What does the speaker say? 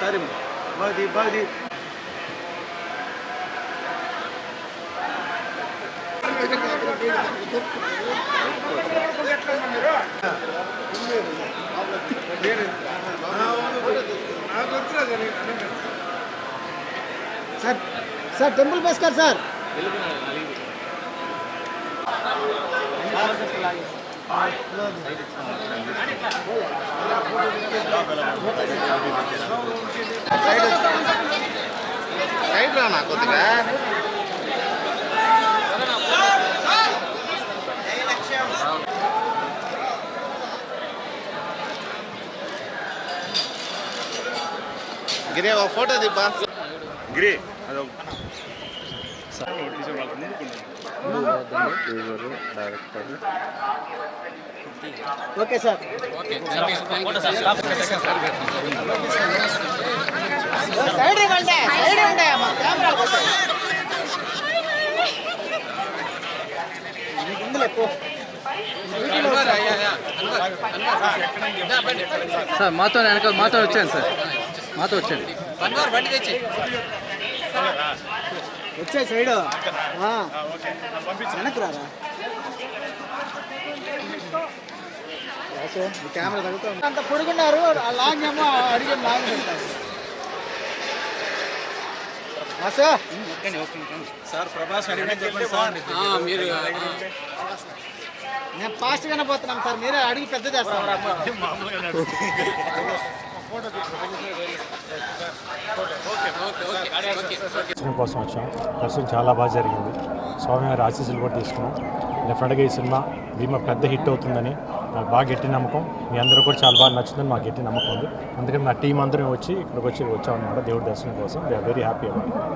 Tarim, badi. Sir temple bus కాదు sir. Side రానా కొద్దిగా. గిరి ఒక ఫోటో దిబ్బా. గిరి డైరెక్టర్. Okay sir. సైడ్ ఇవ్వండి, సైడ్ ఇవ్వండి, మా కెమెరా సార్ మాతో వెనకాల మాతో వచ్చాను సార్, మాతో వచ్చాను. వచ్చే సైడ్ వెనక్కి రారా. కెమెరా తగ్గుతుంది. అంత పొడుగున్నారు, లాంగ్ ఏమో అడిగి లాంగ్ సార్. ప్రభాస్ మీరు నేను ఫాస్ట్గానే పోతున్నాను సార్, మీరే అడిగి పెద్ద చేస్తాను. దర్శనం కోసం వచ్చాం. దర్శనం చాలా బాగా జరిగింది. స్వామివారి ఆశీస్సులు కూడా తీసుకున్నాం. డెఫినెట్గా ఈ సినిమా భీమా పెద్ద హిట్ అవుతుందని నాకు బాగా గట్టి నమ్మకం. మీ అందరూ కూడా చాలా బాగా నచ్చుతుందని మాకు గట్టి నమ్మకం ఉంది. అందుకని నా టీం అందరం ఇక్కడికి వచ్చామన్నమాట దేవుడి దర్శనం కోసం. They are very happy about.